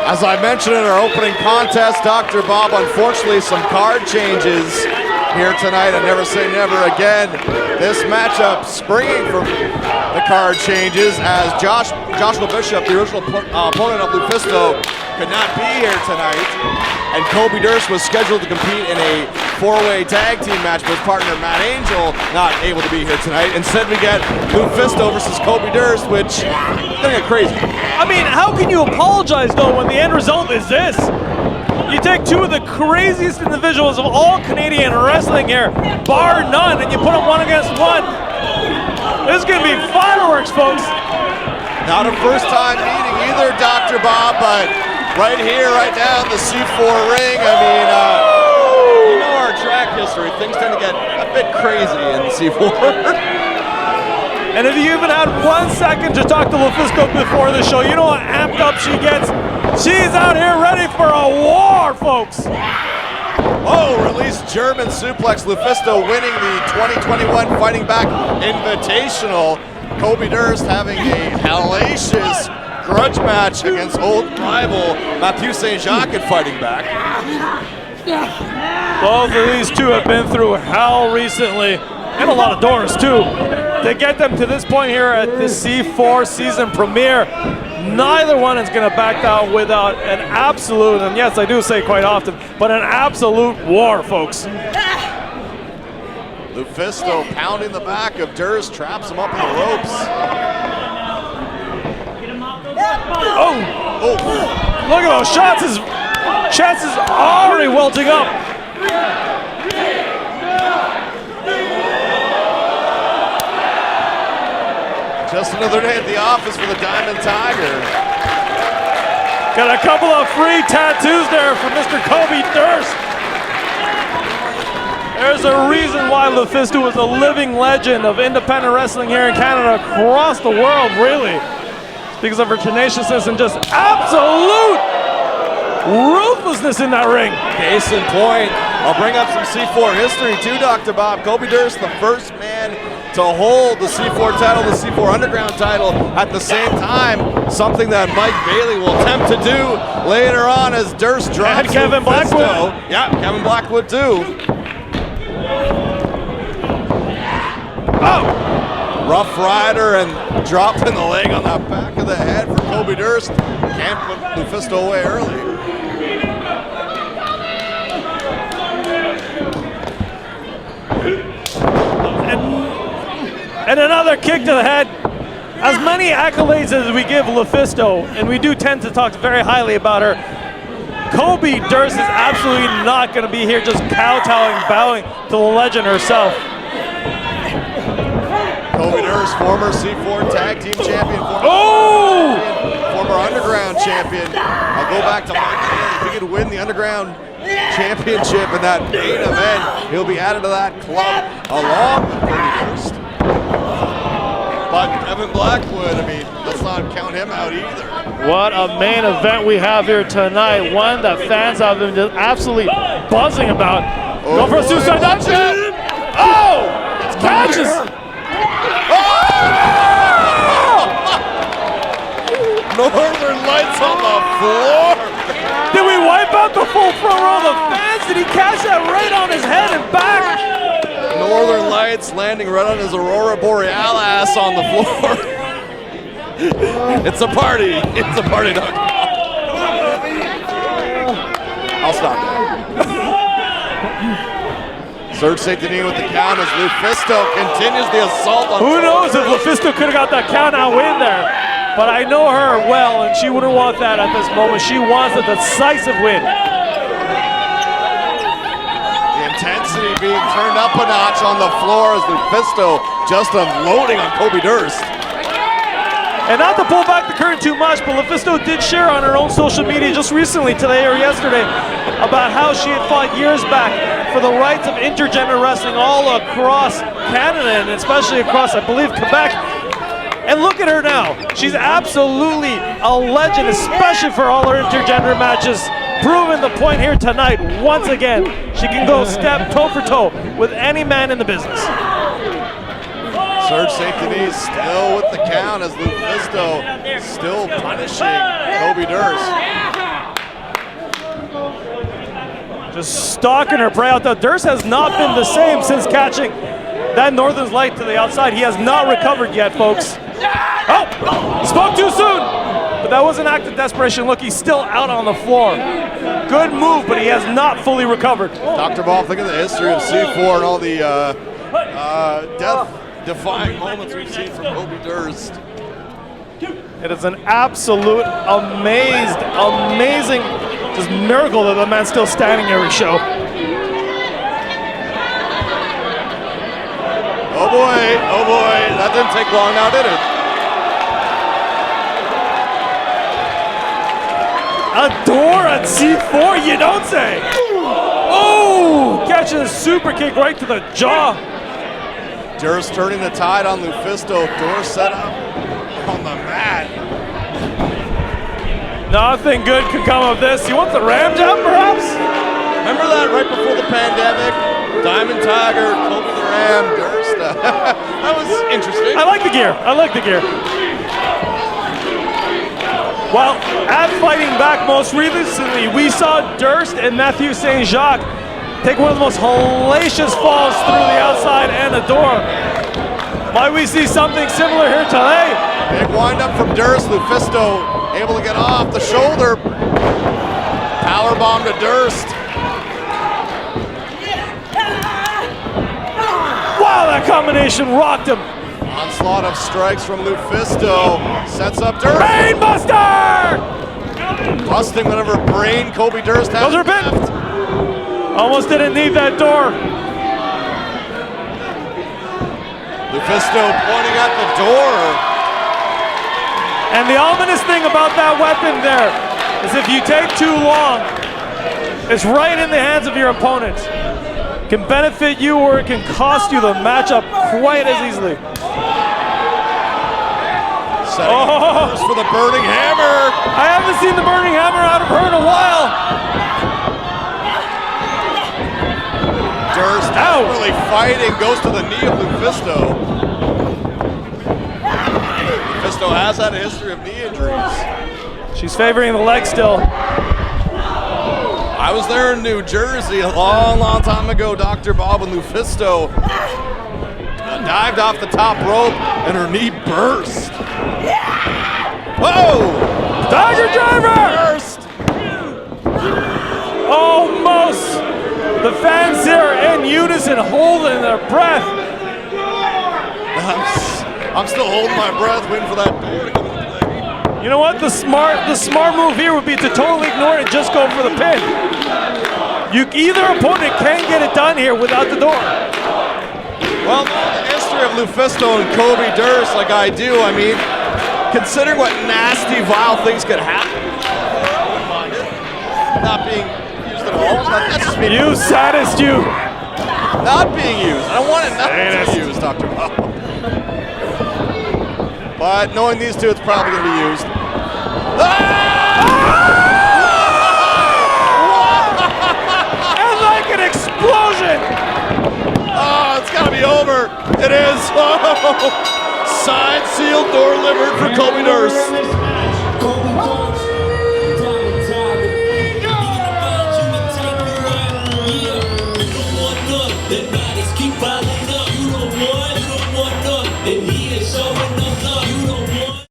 As I mentioned in our opening contest, Dr. Bob, unfortunately some card changes here tonight. I never say never again. This matchup springing from the card changes as Joshua Bishop, the original opponent of LuFisto, could not be here tonight. And Kobe Durst was scheduled to compete in a four-way tag team match with his partner Matt Angel, not able to be here tonight. Instead we get LuFisto versus Kobe Durst, which is gonna get crazy. I mean, how can you apologize though when the end result is this? You take two of the craziest individuals of all Canadian wrestling here, bar none, and you put them one against one. This is gonna be fireworks, folks. Not a first time meeting either, Dr. Bob, but right here, right now in the C4 ring, I mean, you know our track history, things tend to get a bit crazy in C4. And if you even had 1 second to talk to LuFisto before the show, you know how amped up she gets. She's out here ready for a war, folks. Oh, release German suplex. LuFisto winning the 2021 Fighting Back Invitational. Kobe Durst having a hellacious grudge match against old rival Mathieu Saint-Jacques in Fighting Back. Both of these two have been through hell recently, and a lot of doors too. To get them to this point here at the C4 season premiere, neither one is going to back down without an absolute, and yes, I do say quite often, but an absolute war, folks. LuFisto pounding the back of Durst, traps him up in the ropes. Oh, look at those shots. His chest is already welting up. Just another day at the office for the Diamond Tiger. Got a couple of free tattoos there for Mr. Kobe Durst. There's a reason why LuFisto is a living legend of independent wrestling here in Canada, across the world, really. It's because of her tenaciousness and just absolute ruthlessness in that ring. Case in point, I'll bring up some C4 history too, Dr. Bob. Kobe Durst, the first man to hold the C4 title, the C4 Underground title at the same time, something that Mike Bailey will attempt to do later on as Durst drops and Kevin Blackwood. Yeah, Kevin Blackwood too. Oh! Rough Rider and dropping the leg on the back of the head for Kobe Durst. Can't put LuFisto away early. And another kick to the head. As many accolades as we give LuFisto, and we do tend to talk very highly about her, Kobe Durst is absolutely not going to be here just kowtowing, bowing to the legend herself. Kobe Durst, former C4 Tag Team Champion, former Underground Champion. I'll go back to Mike Bailey. If he could win the Underground Championship in that main event, he'll be added to that club along with Kobe Durst. But Kevin Blackwood, I mean, let's not count him out either. What a main event we have here tonight. One that fans have been just absolutely buzzing about. Go for a suicide dive. Oh! It's catches! Oh! Northern Lights on the floor. Did we wipe out the full front row of the fans? Did he catch that right on his head and back? Northern Lights landing right on his Aurora Borealis on the floor. It's a party. It's a party, Doc. I'll stop there. Serge St. Denis with the count as LuFisto continues the assault on. Who knows if LuFisto could have got that count out win there. But I know her well, and she wouldn't want that at this moment. She wants a decisive win. Intensity being turned up a notch on the floor as LuFisto just unloading on Kobe Durst. And not to pull back the curtain too much, but LuFisto did share on her own social media just recently, today or yesterday, about how she had fought years back for the rights of intergender wrestling all across Canada, and especially across, I believe, Quebec. And look at her now. She's absolutely a legend, especially for all her intergender matches. Proving the point here tonight, once again, she can go step toe for toe with any man in the business. Serge St. Denis still with the count as LuFisto still punishing Kobe Durst. Just stalking her prey out there. Durst has not been the same since catching that Northern's Light to the outside. He has not recovered yet, folks. Oh, spoke too soon. But that was an act of desperation. Look, he's still out on the floor. Good move, but he has not fully recovered. Dr. Bob, look at the history of C4 and all the death-defying moments we've seen from Kobe Durst. It is an absolute amazing just miracle that the man's still standing every show. Oh boy, that didn't take long now, did it? A door at C4, you don't say. Oh, catching a super kick right to the jaw. Durst turning the tide on LuFisto. Door set up on the mat. Nothing good could come of this. You want the ram jump, perhaps? Remember that right before the pandemic? Diamond Tiger, Kobe the Ram, Durst. That was interesting. I like the gear. I like the gear. Well, at Fighting Back most recently, we saw Durst and Matthew St. Jacques take one of the most hellacious falls through the outside and the door. Might we see something similar here today? Big windup from Durst. LuFisto able to get off the shoulder. Powerbomb to Durst. Wow, that combination rocked him. Onslaught of strikes from LuFisto. Sets up Durst. Brainbuster! Busting whatever brain Kobe Durst has. Those are bent. left. Almost didn't need that door. LuFisto pointing at the door. And the ominous thing about that weapon there is if you take too long, it's right in the hands of your opponent. It can benefit you or it can cost you the matchup quite as easily. Setting up Durst for the burning hammer. I haven't seen the burning hammer out of her in a while. Durst really fighting, goes to the knee of LuFisto. LuFisto has had a history of knee injuries. She's favoring the leg still. I was there in New Jersey a long time ago. Dr. Bob and LuFisto dived off the top rope and her knee burst. Whoa! Tiger driver! Burst! Almost. The fans here in unison holding their breath. I'm still holding my breath, waiting for that door to come into play. You know what? The smart move here would be to totally ignore it and just go for the pin. Either opponent can get it done here without the door. Well, the history of LuFisto and Kobe Durst, like I do, I mean, considering what nasty, vile things could happen, I wouldn't mind it not being used at all. That's just me. You sadist, you. Not being used. I don't want it not to be used, Dr. Bob. But knowing these two, it's probably going to be used. And like an explosion. Oh, it's got to be over. It is. Oh. Signed, sealed, door delivered for Kobe Durst.